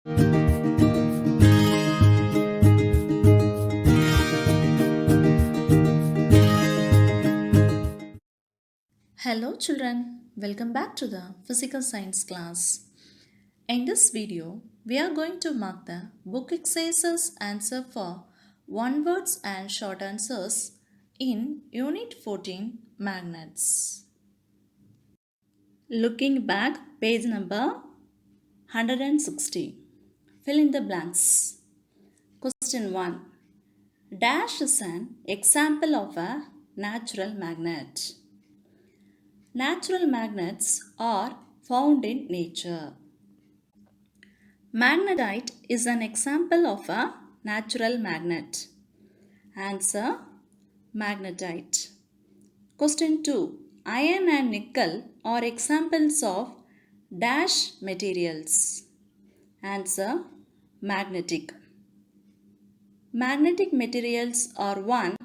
Hello children, welcome back to the physical science class. In this video, we are going to mark the book exercises answer for one words and short answers in Unit 14 Magnets. Looking back, page number 160. Fill in the blanks. Question 1. Dash is an example of a natural magnet. Natural magnets are found in nature. Magnetite is an example of a natural magnet. Answer: magnetite. Question 2. Iron and nickel are examples of dash materials. Answer: magnetic. Magnetic materials are one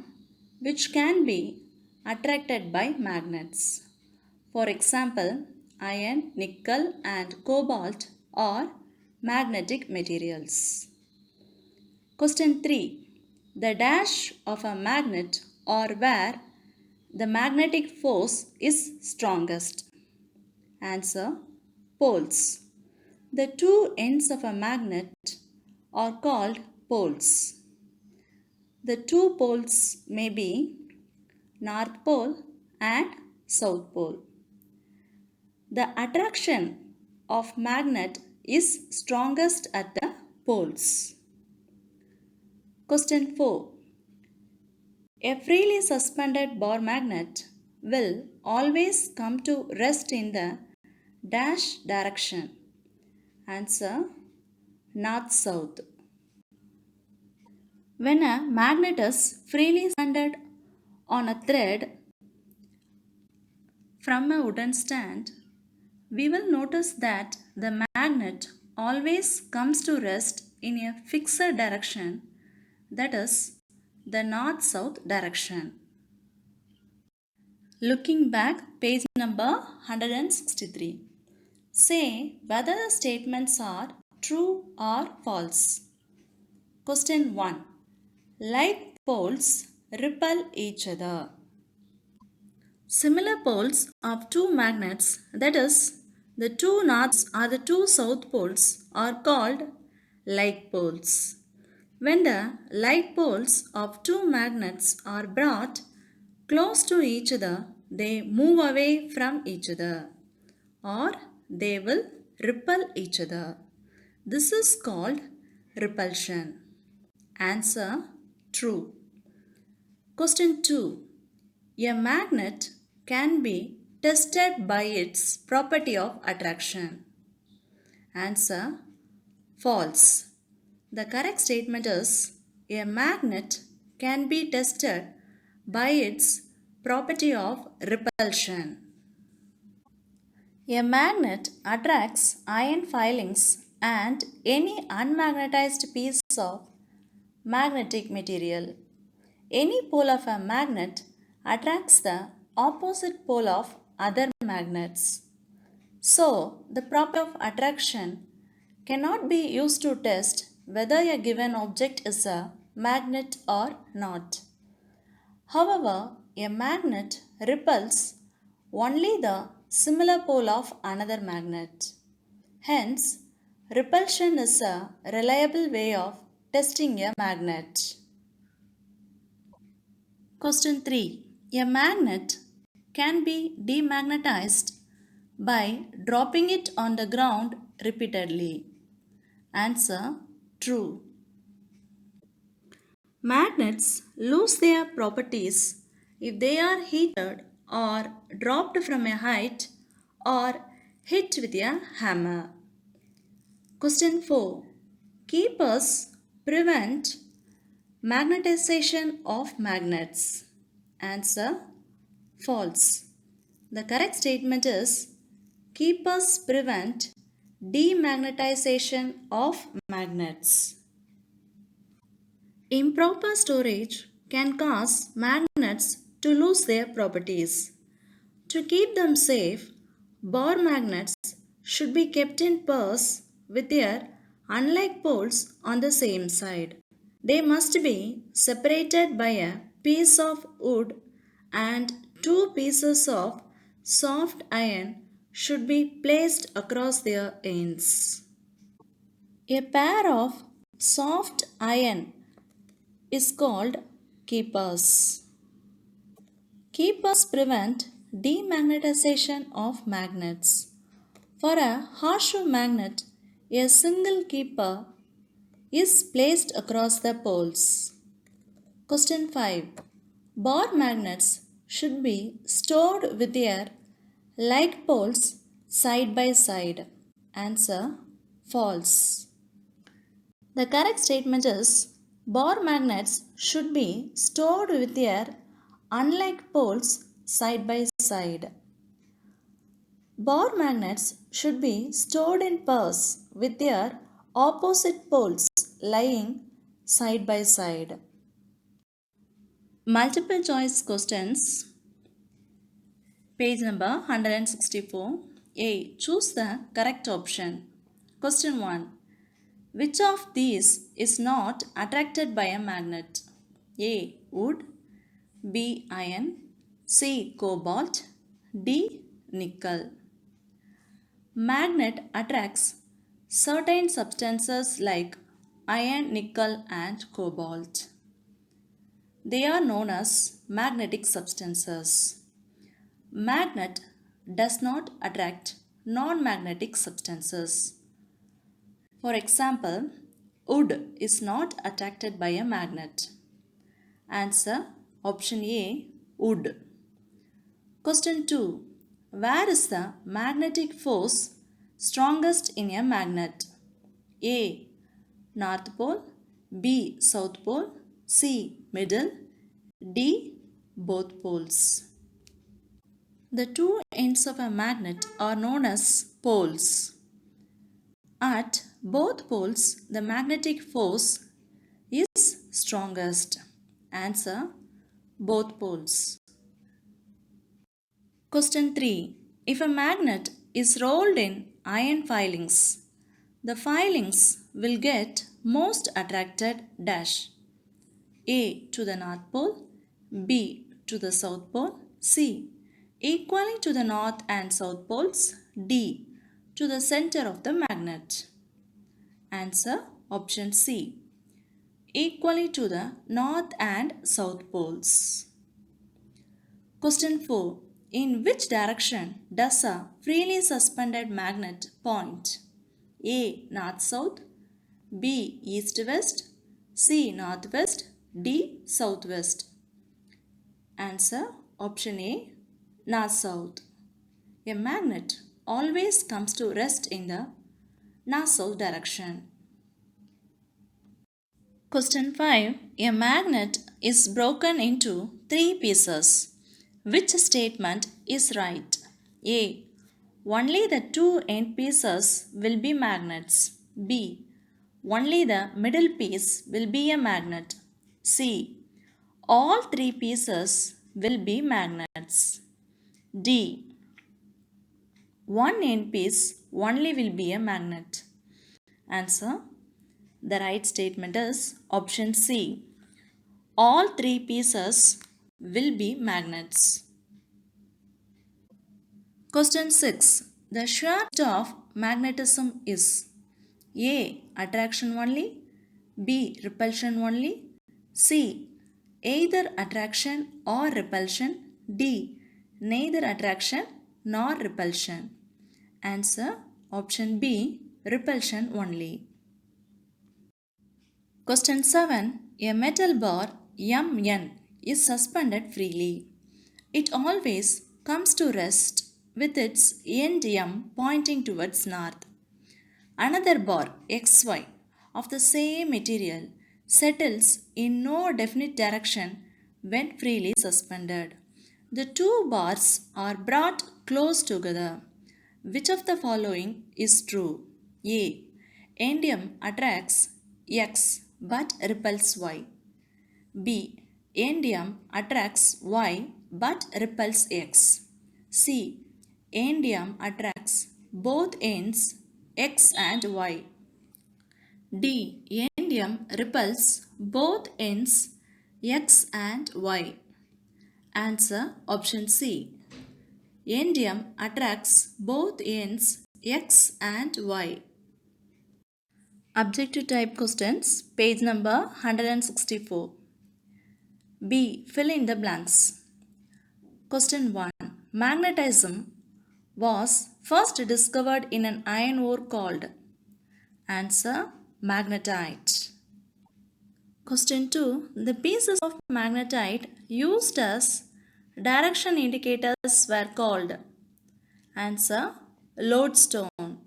which can be attracted by magnets. For example, iron, nickel, and cobalt are magnetic materials. Question 3. The dash of a magnet or where the magnetic force is strongest. Answer: poles. The two ends of a magnet are called poles. The two poles may be North Pole and South Pole. The attraction of magnet is strongest at the poles. Question 4. A freely suspended bar magnet will always come to rest in the dash direction. Answer: north-south. When a magnet is freely suspended on a thread from a wooden stand, we will notice that the magnet always comes to rest in a fixed direction, that is, the north-south direction. Looking back, page number 163. Say whether the statements are true or false. Question 1. Like poles repel each other. Similar poles of two magnets, that is, the two norths or the two south poles, are called like poles. When the like poles of two magnets are brought close to each other, they move away from each other, or they will repel each other. This is called repulsion. Answer: true. Question 2. A magnet can be tested by its property of attraction. Answer: false. The correct statement is a magnet can be tested by its property of repulsion. A magnet attracts iron filings and any unmagnetized piece of magnetic material. Any pole of a magnet attracts the opposite pole of other magnets. So, the property of attraction cannot be used to test whether a given object is a magnet or not. However, a magnet repels only the similar pole of another magnet. Hence, repulsion is a reliable way of testing a magnet. Question 3. A magnet can be demagnetized by dropping it on the ground repeatedly. Answer: true. Magnets lose their properties if they are heated or dropped from a height or hit with a hammer. Question 4. Keepers prevent magnetization of magnets. Answer: false. The correct statement is keepers prevent demagnetization of magnets. Improper storage can cause magnets to lose their properties. To keep them safe, bar magnets should be kept in pairs with their unlike poles on the same side. They must be separated by a piece of wood, and two pieces of soft iron should be placed across their ends. A pair of soft iron is called keepers. Keepers prevent demagnetization of magnets. For a horseshoe magnet, a single keeper is placed across the poles. Question 5. Bar magnets should be stored with their like poles side by side. Answer false. The correct statement is bar magnets should be stored with their unlike poles side by side. Bar magnets should be stored in pairs with their opposite poles lying side by side. Multiple choice questions. Page number 164. A. Choose the correct option. Question 1. Which of these is not attracted by a magnet? A. Wood. B. Iron. C. Cobalt. D. Nickel. Magnet attracts certain substances like iron, nickel, and cobalt. They are known as magnetic substances. Magnet does not attract non-magnetic substances. For example, wood is not attracted by a magnet. Answer option A, wood. Question 2. Where is the magnetic force strongest in a magnet? A. North Pole. B. South Pole. C. Middle. D. Both poles. The two ends of a magnet are known as poles. At both poles, the magnetic force is strongest. Answer both poles. Question 3. If a magnet is rolled in iron filings, the filings will get most attracted dash. A to the North Pole, B to the South Pole, C equally to the North and South Poles, D to the center of the magnet. Answer option C equally to the North and South Poles. Question 4. In which direction does a freely suspended magnet point? A. North-South, B. East-West, C. Northwest, D. Southwest. Answer option A. North-South. A magnet always comes to rest in the north-south direction. Question 5. A magnet is broken into three pieces. Which statement is right? A. Only the two end pieces will be magnets. B. Only the middle piece will be a magnet. C. All three pieces will be magnets. D. One end piece only will be a magnet. Answer. The right statement is option C. All three pieces will be magnets. Question 6. The shear of magnetism is A. Attraction only, B. Repulsion only, C. Either attraction or repulsion, D. Neither attraction nor repulsion. Answer option B. Repulsion only. Question 7. A metal bar Mn is suspended freely. It always comes to rest with its end M pointing towards north. Another bar XY of the same material settles in no definite direction when freely suspended. The two bars are brought close together. Which of the following is true? A. End M attracts X but repels Y. B. End M attracts Y but repels X. C. End M attracts both ends X and Y. D. Indium repels both ends X and Y. Answer option C. Indium attracts both ends X and Y. Objective type questions, page number 164. B. Fill in the blanks. Question 1. Magnetism was first discovered in an iron ore called. Answer magnetite. Question 2. The pieces of magnetite used as direction indicators were called. Answer lodestone.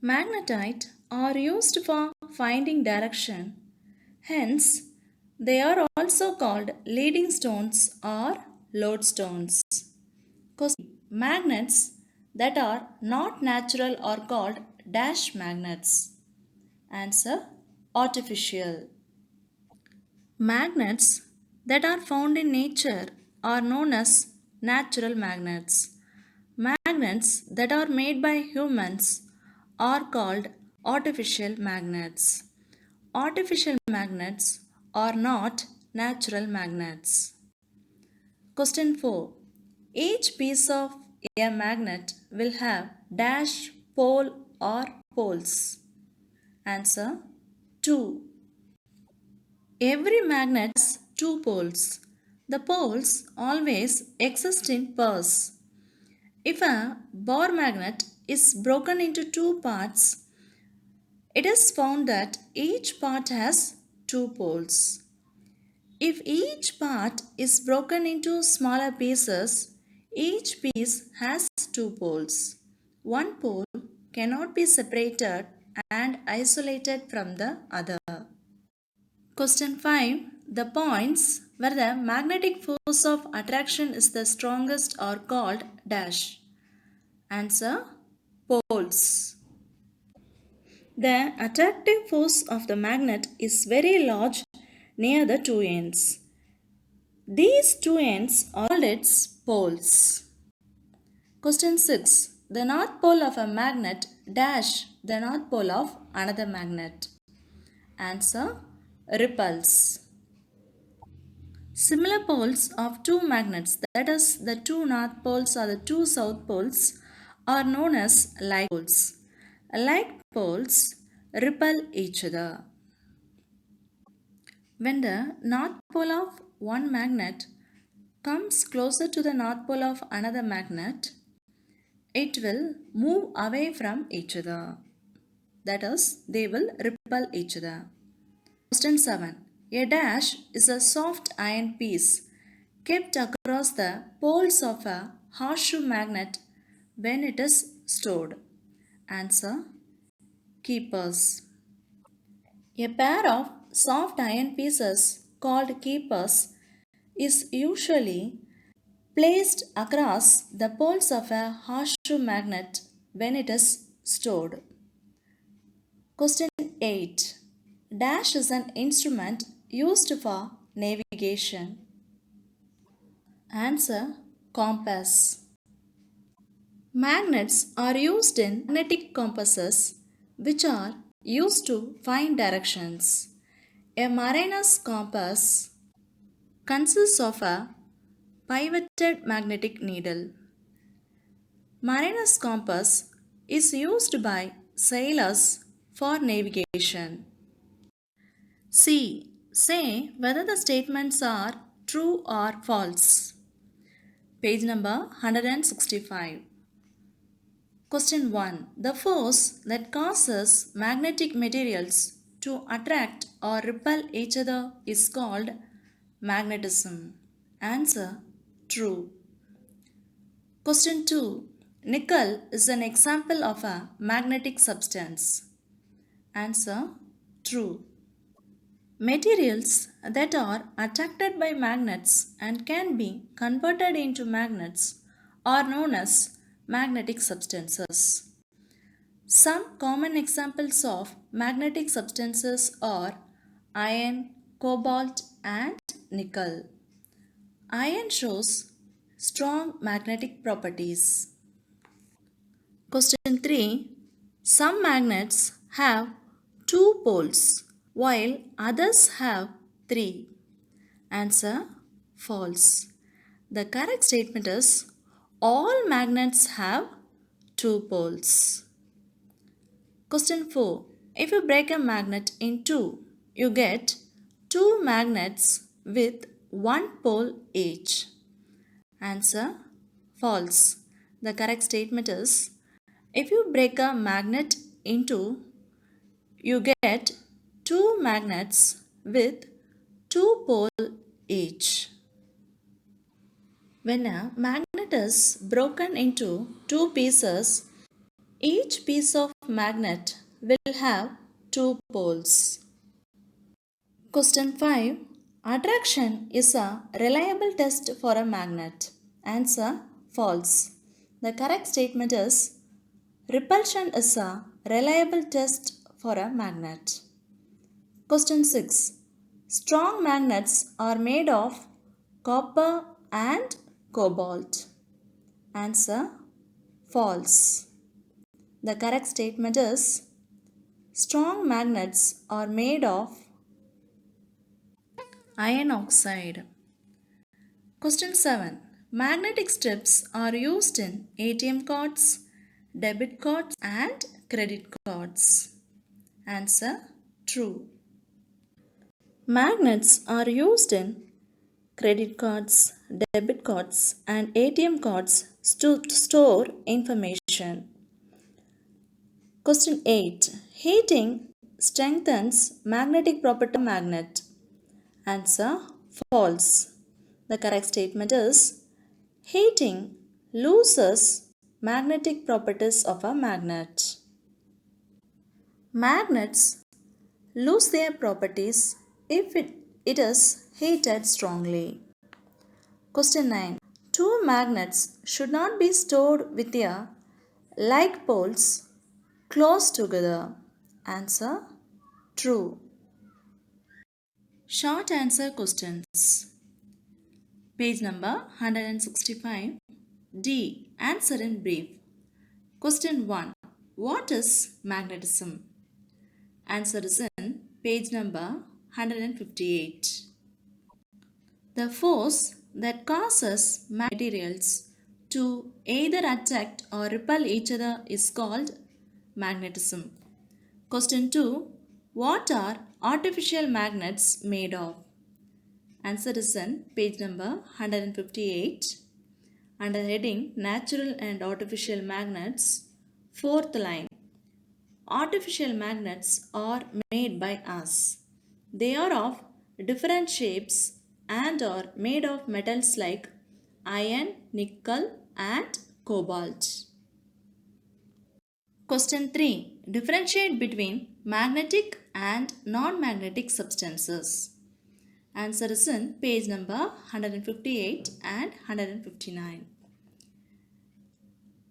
Magnetite are used for finding direction. Hence, they are also called leading stones or lodestones. Question. Magnets that are not natural are called dash magnets. Answer artificial. Magnets that are found in nature are known as natural magnets. Magnets that are made by humans are called artificial magnets. Artificial magnets are not natural magnets. Question 4. Each piece of a magnet will have dash pole or poles. Answer 2. Every magnet has two poles. The poles always exist in pairs. If a bar magnet is broken into two parts, it is found that each part has two poles. If each part is broken into smaller pieces, each piece has two poles. One pole cannot be separated and isolated from the other. Question 5. The points where the magnetic force of attraction is the strongest are called dash. Answer poles. The attractive force of the magnet is very large near the two ends. These two ends are called its poles. Question 6. The north pole of a magnet dash the north pole of another magnet. Answer repulse. Similar poles of two magnets, that is, the two north poles or the two south poles, are known as like poles. Like poles repel each other. When the north pole of one magnet comes closer to the north pole of another magnet, it will move away from each other. That is, they will repel each other. Question 7. A dash is a soft iron piece kept across the poles of a horseshoe magnet when it is stored. Answer keepers. A pair of soft iron pieces called keepers is usually placed across the poles of a horseshoe magnet when it is stored. Question 8. Dash is an instrument used for navigation. Answer compass. Magnets are used in magnetic compasses which are used to find directions. A mariner's compass consists of a pivoted magnetic needle. Mariner's compass is used by sailors for navigation. C. Say whether the statements are true or false. Page number 165. Question 1. The force that causes magnetic materials to attract or repel each other is called magnetism. Answer true. Question 2. Nickel is an example of a magnetic substance. Answer true. Materials that are attracted by magnets and can be converted into magnets are known as magnetic substances. Some common examples of magnetic substances are iron, cobalt, and nickel. Iron shows strong magnetic properties. Question 3. Some magnets have 2 poles, while others have 3. Answer false. The correct statement is all magnets have 2 poles. Question 4. If you break a magnet in two, you get 2 magnets with 1 pole each. Answer false. The correct statement is if you break a magnet in two, you get 2 magnets with 2 poles each. When a magnet is broken into 2 pieces, each piece of magnet will have 2 poles. Question 5. Attraction is a reliable test for a magnet. Answer false. The correct statement is repulsion is a reliable test for a magnet. Question 6. Strong magnets are made of copper and cobalt. Answer false. The correct statement is strong magnets are made of iron oxide. Question 7. Magnetic strips are used in ATM cards, debit cards and credit cards. Answer true. Magnets are used in credit cards, debit cards and ATM cards to store information. Question 8. Heating strengthens magnetic property of a magnet. Answer false. The correct statement is heating loses magnetic properties of a magnet. Magnets lose their properties if it is heated strongly. Question 9. Two magnets should not be stored with their like poles close together. Answer true. Short answer questions. Page number 165. D. Answer in brief. Question 1. What is magnetism? Answer is in page number 158. The force that causes materials to either attract or repel each other is called magnetism. Question 2. What are artificial magnets made of? Answer is in page number 158. Under heading Natural and Artificial Magnets, fourth line. Artificial magnets are made by us. They are of different shapes and are made of metals like iron, nickel and cobalt. Question 3. Differentiate between magnetic and non-magnetic substances. Answer is in page number 158 and 159.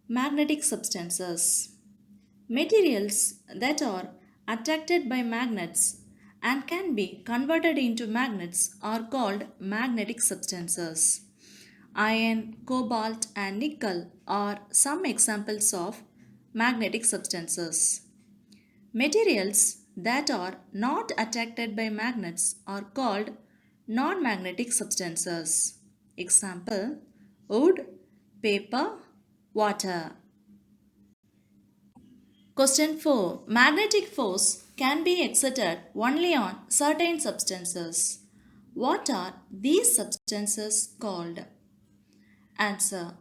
Magnetic substances. Materials that are attracted by magnets and can be converted into magnets are called magnetic substances. Iron, cobalt and nickel are some examples of magnetic substances. Materials that are not attracted by magnets are called non-magnetic substances. Example, wood, paper, water. Question 4. Magnetic force can be exerted only on certain substances. What are these substances called? Answer.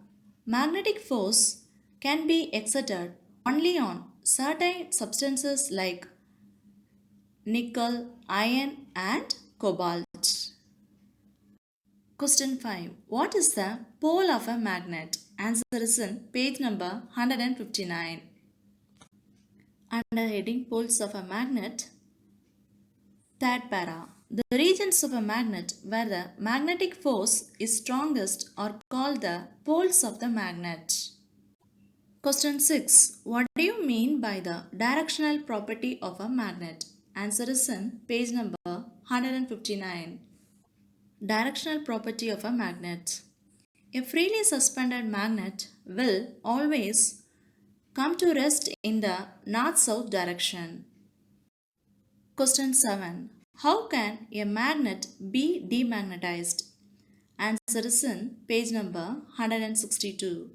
Magnetic force can be exerted only on certain substances like nickel, iron and cobalt. Question 5. What is the pole of a magnet? Answer is in page number 159. Under heading Poles of a magnet, third para. The regions of a magnet where the magnetic force is strongest are called the poles of the magnet. Question 6. What do you mean by the directional property of a magnet? Answer is in page number 159. Directional property of a magnet. A freely suspended magnet will always come to rest in the north-south direction. Question 7. How can a magnet be demagnetized? Answer is in page number 162.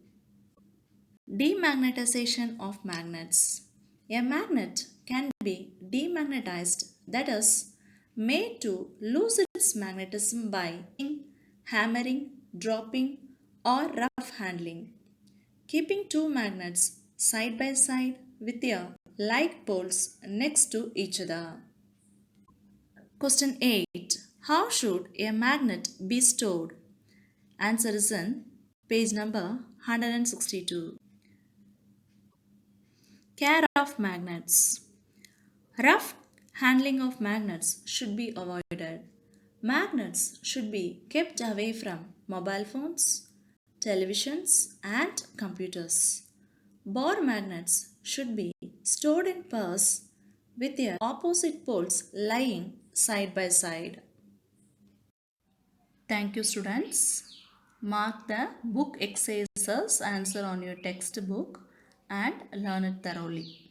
Demagnetization of magnets. A magnet can be demagnetized, that is, made to lose its magnetism by hammering, dropping, or rough handling. Keeping two magnets side by side with their like poles next to each other. Question 8. How should a magnet be stored? Answer is in page number 162. Care of magnets. Rough handling of magnets should be avoided. Magnets should be kept away from mobile phones, televisions, and computers. Bore magnets should be stored in pairs with their opposite poles lying side by side. Thank you, students. Mark the book exercises answer on your textbook and learn it thoroughly.